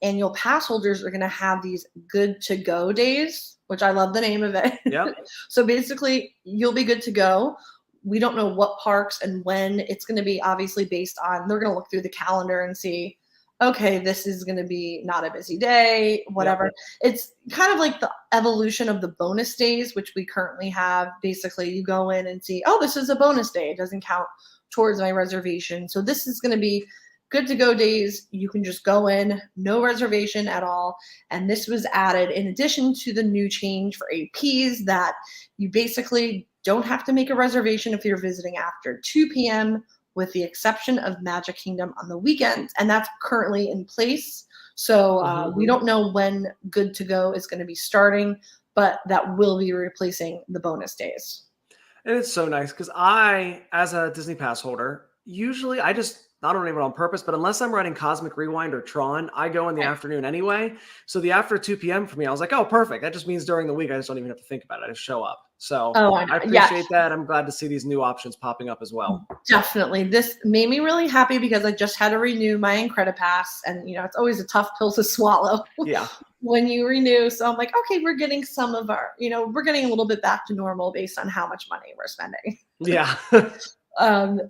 annual pass holders are going to have these good to go days, which I love the name of it. Yep. So basically, you'll be good to go. We don't know what parks and when. It's going to be obviously based on, they're going to look through the calendar and see, okay, this is going to be not a busy day, whatever. It's kind of like the evolution of the bonus days, which we currently have. Basically, you go in and see, oh, this is a bonus day. It doesn't count towards my reservation. So this is going to be good to go days. You can just go in, no reservation at all. And this was added in addition to the new change for APs, that you basically don't have to make a reservation if you're visiting after 2 p.m., with the exception of Magic Kingdom on the weekends. And that's currently in place. So we don't know when good to go is going to be starting, but that will be replacing the bonus days. And it's so nice because I, as a Disney Pass holder, usually I don't even on purpose, but unless I'm running Cosmic Rewind or Tron, I go in the afternoon anyway. So the after 2 p.m. for me, I was like, oh, perfect. That just means during the week, I just don't even have to think about it. I just show up. So I appreciate that. I'm glad to see these new options popping up as well. Definitely. This made me really happy because I just had to renew my Incredipass, and it's always a tough pill to swallow. Yeah. When you renew. So I'm like, okay, we're getting some of our, we're getting a little bit back to normal based on how much money we're spending. Yeah.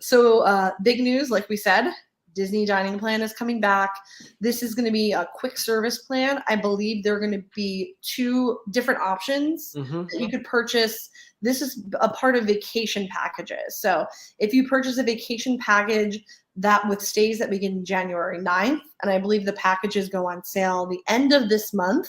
So big news, like we said, Disney dining plan is coming back. This is going to be a quick service plan. I believe there are going to be 2 different options that you could purchase. This is a part of vacation packages. So if you purchase a vacation package that with stays that begin January 9th, and I believe the packages go on sale the end of this month,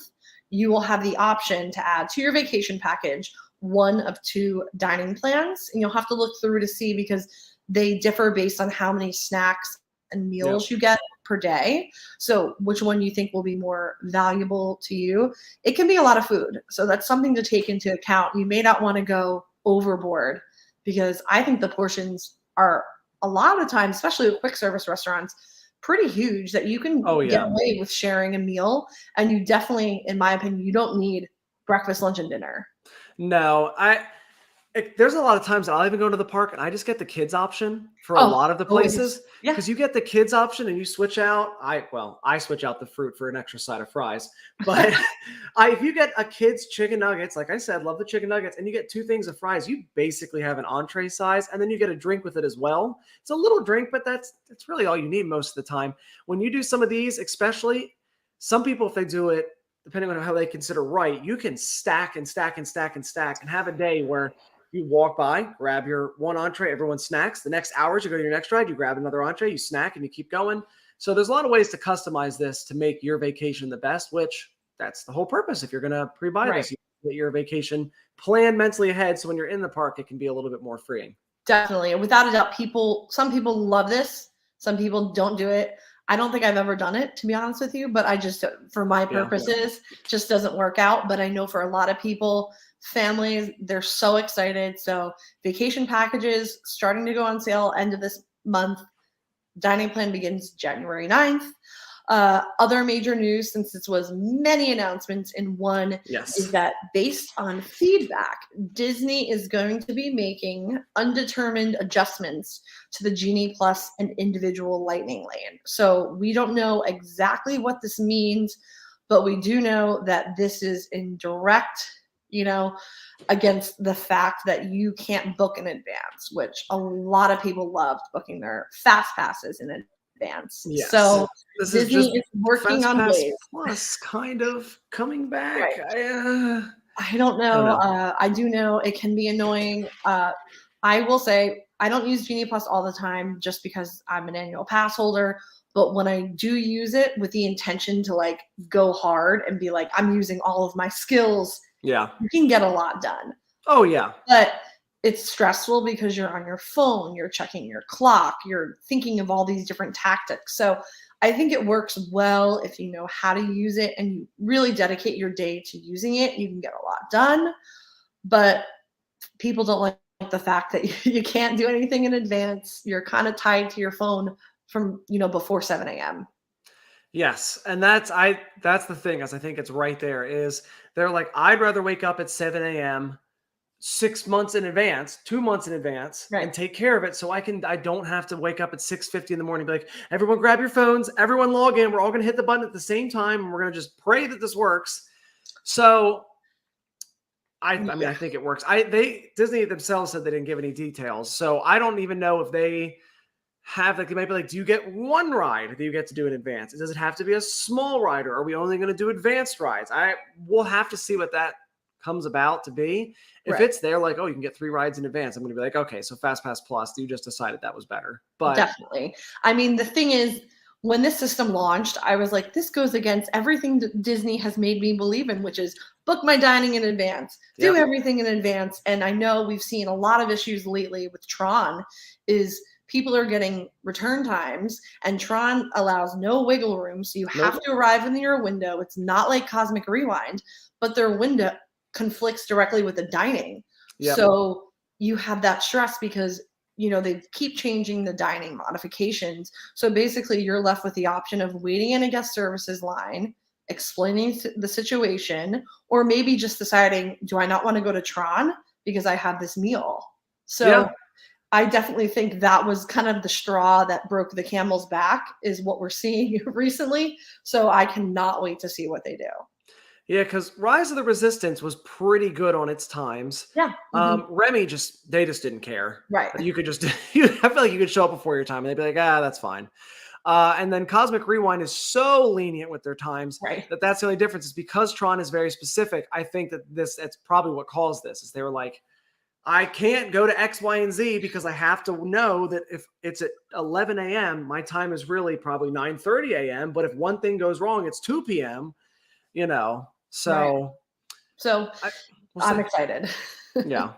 you will have the option to add to your vacation package one of 2 dining plans. And you'll have to look through to see, because they differ based on how many snacks and meals you get per day. So which one you think will be more valuable to you? It can be a lot of food. So that's something to take into account. You may not want to go overboard, because I think the portions are a lot of times, especially with quick service restaurants, pretty huge, that you can get away with sharing a meal. And you definitely, in my opinion, you don't need breakfast, lunch, and dinner. No, there's a lot of times that I'll even go to the park and I just get the kids option for a lot of the places, because you get the kids option and you switch out. I switch out the fruit for an extra side of fries, but if you get a kid's chicken nuggets, like I said, love the chicken nuggets, and you get 2 things of fries, you basically have an entree size, and then you get a drink with it as well. It's a little drink, but that's really all you need most of the time. When you do some of these, especially some people, if they do it, depending on how they consider right, you can stack and stack and stack and stack and have a day where you walk by, grab your 1 entree, everyone snacks. The next hours, you go to your next ride, you grab another entree, you snack, and you keep going. So there's a lot of ways to customize this to make your vacation the best, which that's the whole purpose. If you're going to pre-buy this, you get your vacation plan mentally ahead. So when you're in the park, it can be a little bit more freeing. Definitely. And without a doubt, some people love this. Some people don't do it. I don't think I've ever done it, to be honest with you, but I just, for my purposes, just doesn't work out. But I know for a lot of people, families, they're so excited. So vacation packages starting to go on sale end of this month. Dining plan begins January 9th. Other major news, since this was many announcements in one, Yes. is that based on feedback, Disney is going to be making undetermined adjustments to the Genie Plus and individual Lightning Lane. So we don't know exactly what this means, but we do know that this is in direct, against the fact that you can't book in advance, which a lot of people loved booking their fast passes in advance. Yes. So This Disney is just is working Fast on Pass ways. Plus kind of coming back. Right. I I don't know. know. I do know it can be annoying. I will say I don't use Genie Plus all the time just because I'm an annual pass holder. But when I do use it with the intention to like go hard and be like, I'm using all of my skills, Yeah. you can get a lot done. Oh, yeah. But it's stressful because you're on your phone, you're checking your clock, you're thinking of all these different tactics. So I think it works well if you know how to use it and you really dedicate your day to using it. You can get a lot done. But people don't like the fact that you can't do anything in advance. You're kind of tied to your phone from, before 7 a.m. Yes, and that's the thing, is I think it's right there, is they're like, I'd rather wake up at 7 a.m. 6 months in advance, 2 months in advance, Right. and take care of it, so I don't have to wake up at 6:50 in the morning and be like, everyone grab your phones, everyone log in, we're all gonna hit the button at the same time, and we're gonna just pray that this works. So I mean, I think it works. Disney themselves said they didn't give any details, so I don't even know if they have, like, they might be like, do you get one ride that you get to do in advance? Does it have to be a small ride, or are we only going to do advanced rides? We'll have to see what that comes about to be. If Right. it's there, like, oh, you can get 3 rides in advance, I'm going to be like, okay, so Fast Pass Plus, you just decided that was better. But Definitely. I mean, the thing is, when this system launched, I was like, this goes against everything that Disney has made me believe in, which is book my dining in advance, do Yep. everything in advance. And I know we've seen a lot of issues lately with Tron is people are getting return times, and Tron allows no wiggle room. So you have to arrive in your window. It's not like Cosmic Rewind, but their window conflicts directly with the dining. Yep. So you have that stress because they keep changing the dining modifications. So basically you're left with the option of waiting in a guest services line, explaining the situation, or maybe just deciding, do I not want to go to Tron because I have this meal? So Yeah. I definitely think that was kind of the straw that broke the camel's back, is what we're seeing recently. So I cannot wait to see what they do. Yeah, because Rise of the Resistance was pretty good on its times. Yeah. Remy they just didn't care. Right. You could just, I feel like you could show up before your time and they'd be like, that's fine. And then Cosmic Rewind is so lenient with their times Right. that's the only difference, is because Tron is very specific. I think that that's probably what caused this, is they were like, I can't go to X, Y, and Z because I have to know that if it's at 11 a.m., my time is really probably 9:30 a.m. But if one thing goes wrong, it's 2 p.m., So, Right. So I'm excited. Yeah.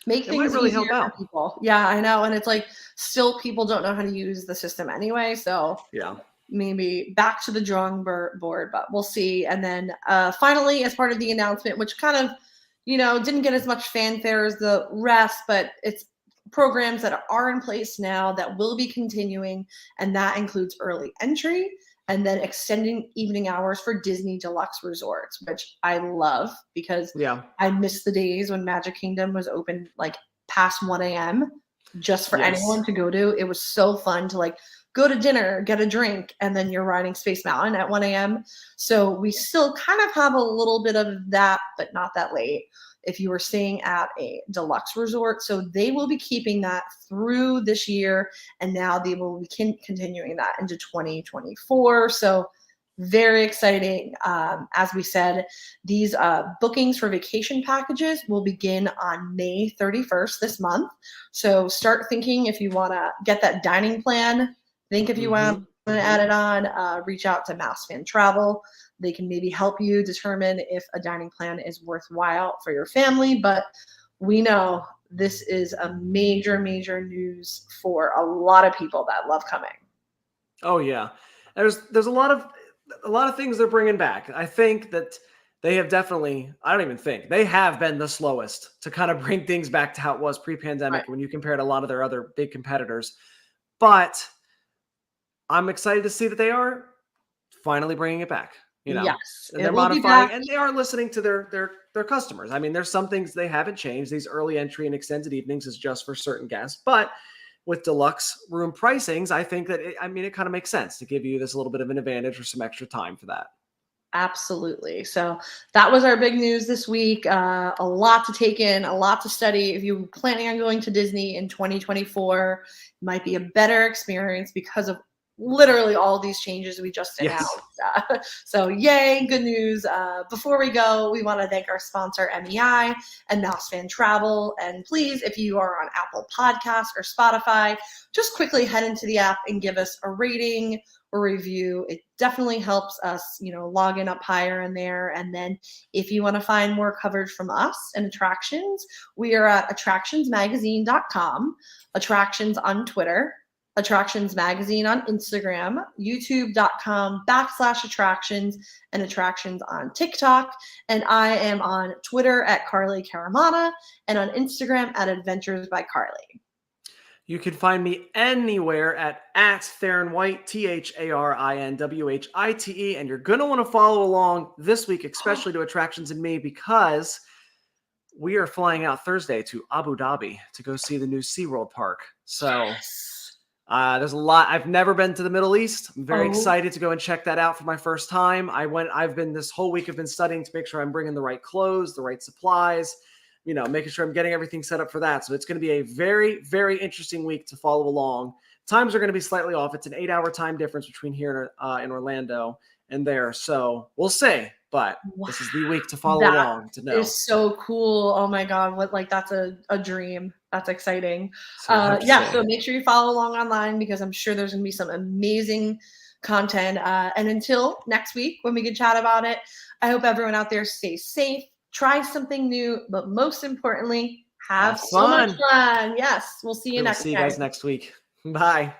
Make It things might really easier help for out. people. Yeah, I know. And it's like, still people don't know how to use the system anyway. So Yeah. maybe back to the drawing board, but we'll see. And then finally, as part of the announcement, which kind of, didn't get as much fanfare as the rest, but it's programs that are in place now that will be continuing. And that includes early entry and then extending evening hours for Disney Deluxe Resorts, which I love because I miss the days when Magic Kingdom was open like past 1 a.m. just for anyone to go to. It was so fun to like go to dinner, get a drink, and then you're riding Space Mountain at 1 a.m. So we still kind of have a little bit of that, but not that late if you were staying at a deluxe resort. So they will be keeping that through this year, and now they will be continuing that into 2024. So very exciting. As we said, these bookings for vacation packages will begin on May 31st this month. So start thinking if you want to get that dining plan. Think if you want to add it on, reach out to MEI-Travel. They can maybe help you determine if a dining plan is worthwhile for your family. But we know this is a major, major news for a lot of people that love coming. Oh yeah, there's a lot of things they're bringing back. I think that they have definitely, I don't even think, they have been the slowest to kind of bring things back to how it was pre-pandemic when you compare to a lot of their other big competitors. But I'm excited to see that they are finally bringing it back. Yes, and they're modifying, and they are listening to their customers. I mean, there's some things they haven't changed. These early entry and extended evenings is just for certain guests, but with deluxe room pricings, I think that it kind of makes sense to give you this little bit of an advantage or some extra time for that. Absolutely. So that was our big news this week. A lot to take in, a lot to study. If you're planning on going to Disney in 2024, it might be a better experience because of literally all these changes we just announced. So yay, good news. Before we go, we want to thank our sponsor, MEI and Mouse Fan Travel. And please, if you are on Apple Podcasts or Spotify, just quickly head into the app and give us a rating or review. It definitely helps us, log in up higher in there. And then if you want to find more coverage from us and attractions, we are at attractionsmagazine.com, attractions on Twitter, Attractions Magazine on Instagram, youtube.com/attractions, and attractions on TikTok. And I am on Twitter at Carly Caramana and on Instagram at Adventures by Carly. You can find me anywhere at Tharin White, TharinWhite, and you're going to want to follow along this week, especially to Attractions and Me, because we are flying out Thursday to Abu Dhabi to go see the new SeaWorld park. So there's a lot. I've never been to the Middle East. I'm very excited to go and check that out for my first time. This whole week I've been studying to make sure I'm bringing the right clothes, the right supplies, making sure I'm getting everything set up for that. So it's going to be a very, very interesting week to follow along. Times are going to be slightly off. It's an 8-hour time difference between here in Orlando and there. So we'll see. But this is the week to follow along to know. It's so cool. Oh my God. That's a dream. That's exciting. So make sure you follow along online because I'm sure there's going to be some amazing content. And until next week when we can chat about it, I hope everyone out there stays safe, try something new, but most importantly, have so much fun. Yes. We'll see you next time. See you guys next week. Bye.